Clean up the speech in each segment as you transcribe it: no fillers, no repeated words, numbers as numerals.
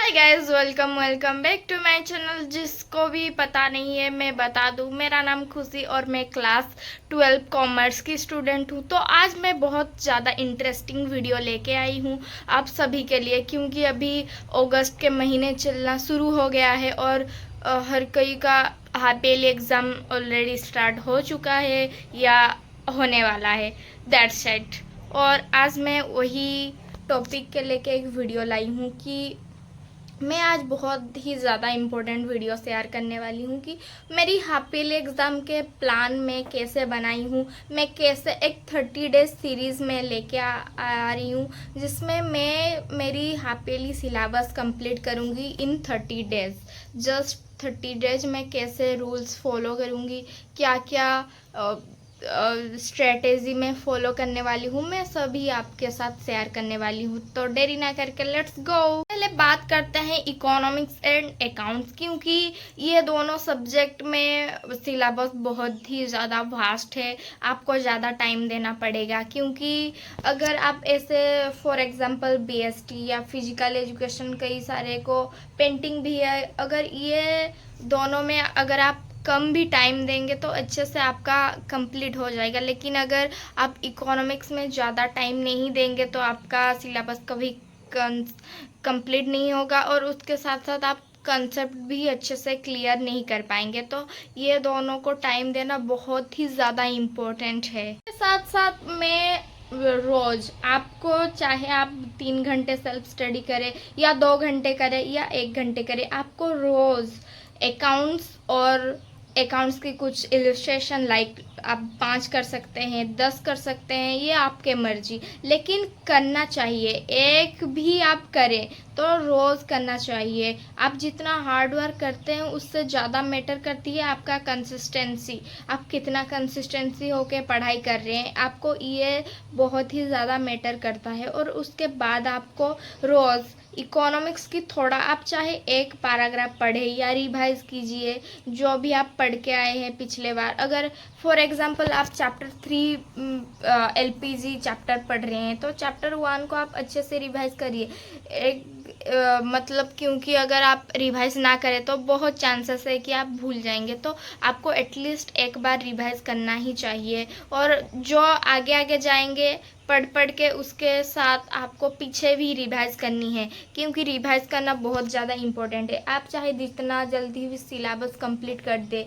Hi guys, welcome back to my channel. जिसको भी पता नहीं है मैं बता दूं, मेरा नाम खुशी और मैं क्लास 12 कॉमर्स की स्टूडेंट हूं। तो आज मैं बहुत ज़्यादा इंटरेस्टिंग वीडियो लेके आई हूं आप सभी के लिए, क्योंकि अभी अगस्त के महीने चलना शुरू हो गया है और हर कोई का half yearly exam already start हो चुका है या होने वाला है, दैट्स इट। और आज मैं वही टॉपिक के लेके एक वीडियो लाई हूँ कि मैं आज बहुत ही ज़्यादा इम्पोर्टेंट वीडियो शेयर करने वाली हूँ कि मेरी हाफ ईयरली एग्ज़ाम के प्लान में कैसे बनाई हूँ, मैं कैसे एक 30 डेज सीरीज़ में लेके आ रही हूँ, जिसमें मैं मेरी हाफ ईयरली सिलेबस कंप्लीट करूँगी इन 30 डेज। जस्ट 30 डेज में कैसे रूल्स फॉलो करूँगी, क्या क्या स्ट्रेटेजी में फॉलो करने वाली हूँ, मैं सभी आपके साथ शेयर करने वाली हूँ। तो देरी ना करके लेट्स गो। पहले बात करते हैं इकोनॉमिक्स एंड अकाउंट्स, क्योंकि ये दोनों सब्जेक्ट में सिलेबस बहुत ही ज़्यादा वास्ट है, आपको ज़्यादा टाइम देना पड़ेगा। क्योंकि अगर आप ऐसे फॉर एग्जांपल बीएसटी या फिजिकल एजुकेशन, कई सारे को पेंटिंग भी है, अगर ये दोनों में अगर आप कम भी टाइम देंगे तो अच्छे से आपका कंप्लीट हो जाएगा। लेकिन अगर आप इकोनॉमिक्स में ज़्यादा टाइम नहीं देंगे तो आपका सिलेबस कभी कंप्लीट नहीं होगा और उसके साथ साथ आप कंसेप्ट भी अच्छे से क्लियर नहीं कर पाएंगे। तो ये दोनों को टाइम देना बहुत ही ज़्यादा इम्पोर्टेंट है। इसके साथ साथ मैं रोज़ आपको, चाहे आप 3 घंटे सेल्फ स्टडी करें या 2 घंटे करें या 1 घंटे करें, आपको रोज़ अकाउंट्स की कुछ इलस्ट्रेशन लाइक आप 5 कर सकते हैं, 10 कर सकते हैं, ये आपके मर्जी, लेकिन करना चाहिए। एक भी आप करें तो रोज़ करना चाहिए। आप जितना हार्ड वर्क करते हैं उससे ज़्यादा मैटर करती है आपका कंसिस्टेंसी, आप कितना कंसिस्टेंसी होके पढ़ाई कर रहे हैं, आपको ये बहुत ही ज़्यादा मैटर करता है। और उसके बाद आपको रोज़ इकोनॉमिक्स की थोड़ा, आप चाहे एक पैराग्राफ पढ़े या रिवाइज कीजिए जो भी आप पढ़ के आए हैं पिछले बार। अगर फॉर एग्जांपल आप चैप्टर 3 एलपीजी चैप्टर पढ़ रहे हैं तो चैप्टर 1 को आप अच्छे से रिवाइज करिए। मतलब क्योंकि अगर आप रिवाइज ना करें तो बहुत चांसेस है कि आप भूल जाएंगे, तो आपको एटलीस्ट एक बार रिवाइज करना ही चाहिए। और जो आगे आगे जाएंगे पढ़ के, उसके साथ आपको पीछे भी रिवाइज करनी है, क्योंकि रिवाइज करना बहुत ज़्यादा इम्पोर्टेंट है। आप चाहे जितना जल्दी भी सिलेबस कंप्लीट कर दे,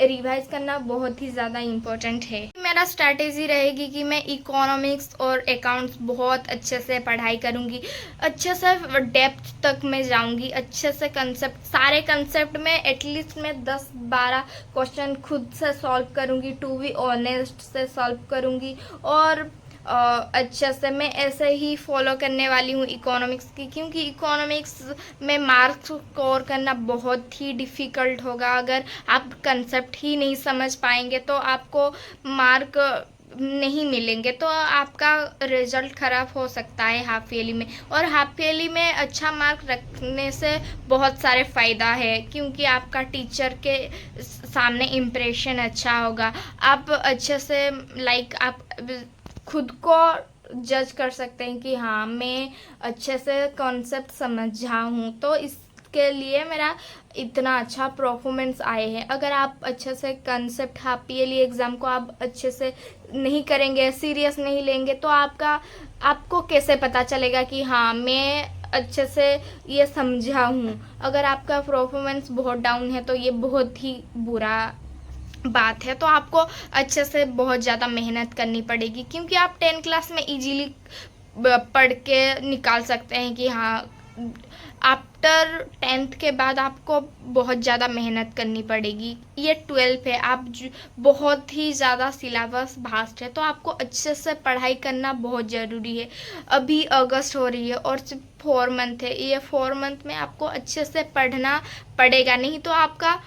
रिवाइज करना बहुत ही ज़्यादा इम्पोर्टेंट है। मेरा स्ट्रैटेजी रहेगी कि मैं इकोनॉमिक्स और अकाउंट्स बहुत अच्छे से पढ़ाई करूँगी, अच्छे से डेप्थ तक मैं जाऊँगी, अच्छे से कंसेप्ट, सारे कंसेप्ट में एटलीस्ट मैं 10-12 क्वेश्चन खुद से सॉल्व करूँगी, टू बी ऑनेस्ट से सॉल्व करूँगी। और अच्छे से मैं ऐसे ही फॉलो करने वाली हूँ इकोनॉमिक्स की, क्योंकि इकोनॉमिक्स में मार्क्स स्कोर करना बहुत ही डिफ़िकल्ट होगा। अगर आप कंसेप्ट ही नहीं समझ पाएंगे तो आपको मार्क नहीं मिलेंगे, तो आपका रिजल्ट ख़राब हो सकता है हाफ ईयरली में। और हाफ ईयरली में अच्छा मार्क रखने से बहुत सारे फ़ायदा है, क्योंकि आपका टीचर के सामने इम्प्रेशन अच्छा होगा, आप अच्छे से लाइक आप खुद को जज कर सकते हैं कि हाँ मैं अच्छे से कॉन्सेप्ट समझा हूँ, तो इसके लिए मेरा इतना अच्छा परफॉर्मेंस आए हैं। अगर आप अच्छे से कंसेप्ट हाफ ईयरली एग्ज़ाम को आप अच्छे से नहीं करेंगे, सीरियस नहीं लेंगे, तो आपको कैसे पता चलेगा कि हाँ मैं अच्छे से ये समझा हूँ। अगर आपका परफॉर्मेंस बहुत डाउन है तो ये बहुत ही बुरा बात है। तो आपको अच्छे से बहुत ज़्यादा मेहनत करनी पड़ेगी, क्योंकि आप 10 क्लास में इजीली पढ़ के निकाल सकते हैं कि हाँ आफ्टर 10th के बाद आपको बहुत ज़्यादा मेहनत करनी पड़ेगी। ये 12th है, आप बहुत ही ज़्यादा सिलेबस वास्ट है, तो आपको अच्छे से पढ़ाई करना बहुत ज़रूरी है। अभी अगस्त हो रही है और सिर्फ 4 मंथ है, ये 4 मंथ में आपको अच्छे से पढ़ना पड़ेगा, नहीं तो आपका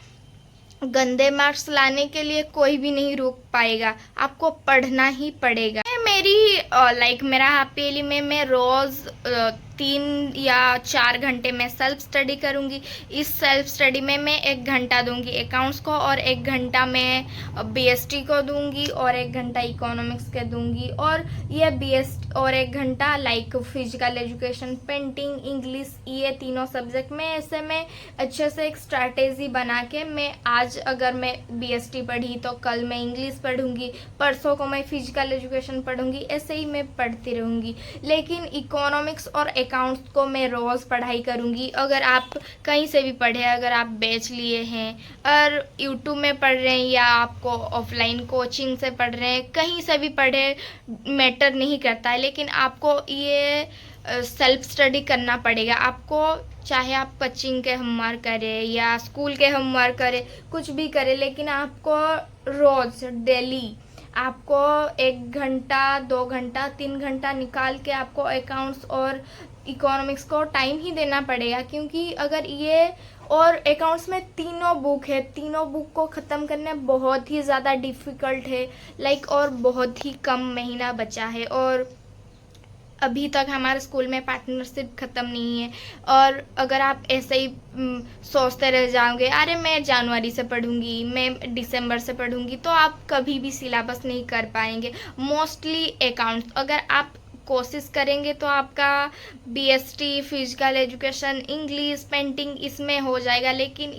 गंदे मार्क्स लाने के लिए कोई भी नहीं रोक पाएगा, आपको पढ़ना ही पड़ेगा। मेरी मेरा हाफ ईयरली में मैं रोज़ 3 या 4 घंटे मैं सेल्फ स्टडी करूँगी। इस सेल्फ स्टडी में मैं 1 घंटा दूँगी अकाउंट्स को और 1 घंटा मैं बीएसटी को दूँगी और 1 घंटा इकोनॉमिक्स के दूँगी। और ये और 1 घंटा like physical education, painting, English, ये तीनों सब्जेक्ट में ऐसे मैं अच्छे से एक स्ट्रैटेजी बना के मैं आज अगर मैं बीएसटी पढ़ी तो कल मैं इंग्लिश पढ़ूँगी, परसों को मैं फिजिकल एजुकेशन पढ़ूँगी, ऐसे ही मैं पढ़ती रहूँगी। लेकिन इकोनॉमिक्स और अकाउंट्स को मैं रोज़ पढ़ाई करूँगी। अगर आप कहीं से भी पढ़े, अगर आप बैच लिए हैं और यूट्यूब में पढ़ रहे हैं या आपको ऑफलाइन कोचिंग से पढ़ रहे हैं, कहीं से भी पढ़े मैटर नहीं करता है, लेकिन आपको ये सेल्फ स्टडी करना पड़ेगा। आपको चाहे आप कोचिंग के होमवर्क करें या स्कूल के होमवर्क करें, कुछ भी करें, लेकिन आपको रोज़ डेली आपको 1 घंटा, 2 घंटा, 3 घंटा निकाल के आपको अकाउंट्स और इकोनॉमिक्स को टाइम ही देना पड़ेगा। क्योंकि अगर ये और अकाउंट्स में तीनों बुक है, तीनों बुक को ख़त्म करना बहुत ही ज़्यादा डिफ़िकल्ट है लाइक, और बहुत ही कम महीना बचा है और अभी तक हमारे स्कूल में पार्टनरशिप ख़त्म नहीं है। और अगर आप ऐसे ही सोचते रह जाओगे अरे मैं जनवरी से पढ़ूंगी, मैं दिसंबर से पढ़ूंगी, तो आप कभी भी सिलेबस नहीं कर पाएंगे। मोस्टली अकाउंट्स अगर आप कोशिश करेंगे तो आपका BST, physical education, English, painting इसमें हो जाएगा। लेकिन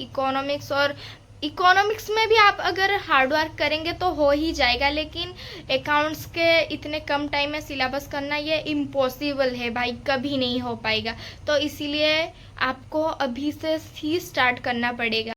इकोनॉमिक्स में भी आप अगर हार्ड वर्क करेंगे तो हो ही जाएगा। लेकिन अकाउंट्स के इतने कम टाइम में सिलेबस करना ये इम्पॉसिबल है भाई, कभी नहीं हो पाएगा। तो इसीलिए आपको अभी से ही स्टार्ट करना पड़ेगा।